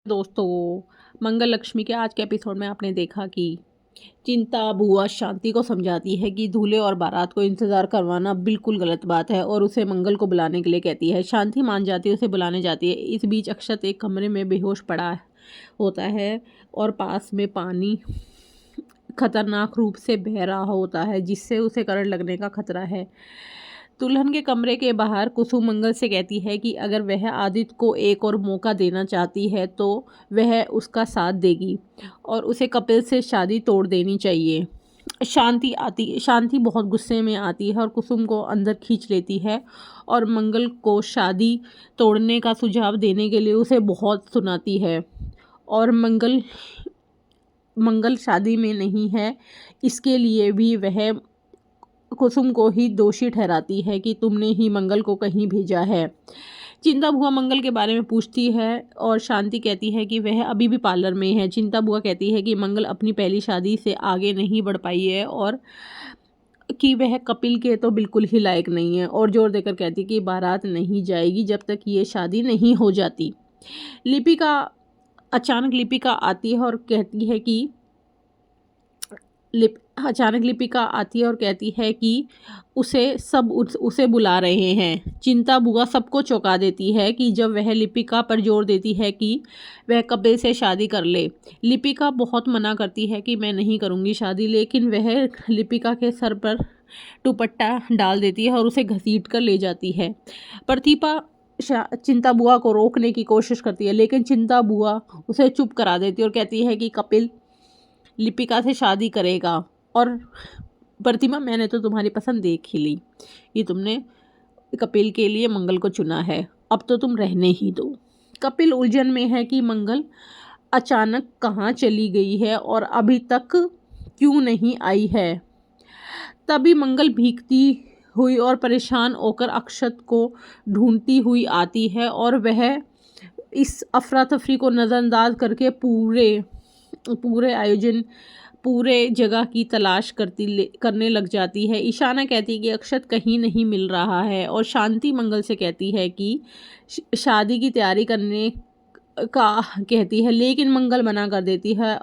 दोस्तों, मंगल लक्ष्मी के आज के एपिसोड में आपने देखा कि चिंता बुआ शांति को समझाती है कि दूल्हे और बारात को इंतज़ार करवाना बिल्कुल गलत बात है और उसे मंगल को बुलाने के लिए कहती है। शांति मान जाती है, उसे बुलाने जाती है। इस बीच अक्षत एक कमरे में बेहोश पड़ा होता है और पास में पानी खतरनाक रूप से बह रहा होता है, जिससे उसे करंट लगने का खतरा है। दुल्हन के कमरे के बाहर कुसुम मंगल से कहती है कि अगर वह आदित्य को एक और मौका देना चाहती है तो वह उसका साथ देगी और उसे कपिल से शादी तोड़ देनी चाहिए। शांति बहुत गुस्से में आती है और कुसुम को अंदर खींच लेती है और मंगल को शादी तोड़ने का सुझाव देने के लिए उसे बहुत सुनाती है। और मंगल शादी में नहीं है, इसके लिए भी वह कुसुम को ही दोषी ठहराती है कि तुमने ही मंगल को कहीं भेजा है। चिंता बुआ मंगल के बारे में पूछती है और शांति कहती है कि वह अभी भी पार्लर में है। चिंता बुआ कहती है कि मंगल अपनी पहली शादी से आगे नहीं बढ़ पाई है और कि वह कपिल के तो बिल्कुल ही लायक नहीं है, और जोर देकर कहती है कि बारात नहीं जाएगी जब तक ये शादी नहीं हो जाती। अचानक लिपिका आती है और कहती है कि लिपिका आती है और कहती है कि उसे बुला रहे हैं। चिंता बुआ सबको चौंका देती है कि जब वह लिपिका पर जोर देती है कि वह कपिल से शादी कर ले। लिपिका बहुत मना करती है कि मैं नहीं करूँगी शादी, लेकिन वह लिपिका के सर पर दुपट्टा डाल देती है और उसे घसीट कर ले जाती है। प्रतिभा चिंता बुआ को रोकने की कोशिश करती है, लेकिन चिंता बुआ उसे चुप करा देती है और कहती है कि कपिल लिपिका से शादी करेगा और प्रतिमा, मैंने तो तुम्हारी पसंद देख ही ली कि तुमने कपिल के लिए मंगल को चुना है, अब तो तुम रहने ही दो। कपिल उलझन में है कि मंगल अचानक कहाँ चली गई है और अभी तक क्यों नहीं आई है। तभी मंगल भीगती हुई और परेशान होकर अक्षत को ढूंढती हुई आती है और वह इस अफरा तफरी को नज़रअंदाज करके पूरे जगह की तलाश करने लग जाती है। ईशाना कहती है कि अक्षत कहीं नहीं मिल रहा है और शांति मंगल से कहती है कि शादी की तैयारी करने का कहती है, लेकिन मंगल मना कर देती है।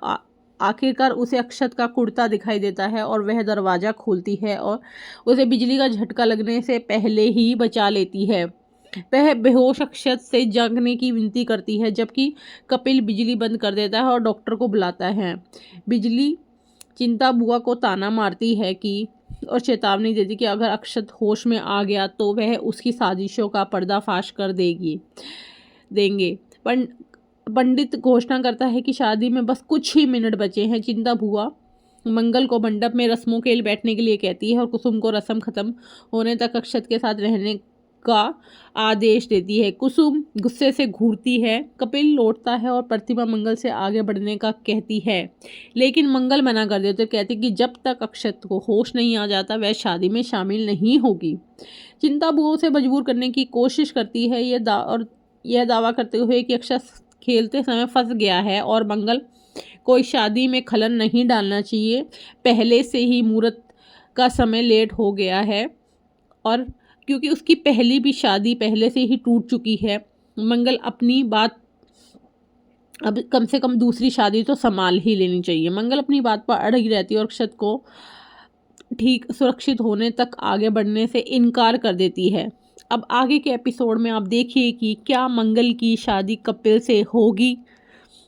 आखिरकार उसे अक्षत का कुर्ता दिखाई देता है और वह दरवाज़ा खोलती है और उसे बिजली का झटका लगने से पहले ही बचा लेती है। वह बेहोश अक्षत से जागने की विनती करती है, जबकि कपिल बिजली बंद कर देता है और डॉक्टर को बुलाता है। बिजली चिंता बुआ को ताना मारती है कि और चेतावनी देती कि अगर अक्षत होश में आ गया तो वह उसकी साजिशों का पर्दाफाश कर देंगे। पंडित घोषणा करता है कि शादी में बस कुछ ही मिनट बचे हैं। चिंता बुआ मंगल को मंडप में रस्मों के लिए बैठने के लिए कहती है और कुसुम को रस्म खत्म होने तक अक्षत के साथ रहने का आदेश देती है। कुसुम गुस्से से घूरती है। कपिल लौटता है और प्रतिमा मंगल से आगे बढ़ने का कहती है, लेकिन मंगल मना कर देते, कहती कि जब तक अक्षत को होश नहीं आ जाता वह शादी में शामिल नहीं होगी। चिंता बुआ से मजबूर करने की कोशिश करती है यह दावा करते हुए कि अक्षत खेलते समय फंस गया है और मंगल कोई शादी में खलल नहीं डालना चाहिए। पहले से ही मुहूर्त का समय लेट हो गया है और क्योंकि उसकी पहली भी शादी पहले से ही टूट चुकी है, मंगल अपनी बात अब कम से कम दूसरी शादी तो संभाल ही लेनी चाहिए। मंगल अपनी बात पर अड़गी रहती है और अक्षत को ठीक सुरक्षित होने तक आगे बढ़ने से इनकार कर देती है। अब आगे के एपिसोड में आप देखिए कि क्या मंगल की शादी कपिल से होगी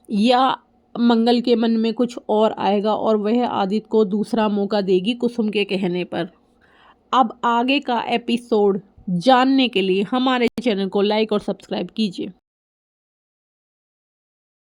या मंगल के मन में कुछ और आएगा और वह आदित्य को दूसरा मौका देगी कुसुम के कहने पर। अब आगे का एपिसोड जानने के लिए हमारे चैनल को लाइक और सब्सक्राइब कीजिए।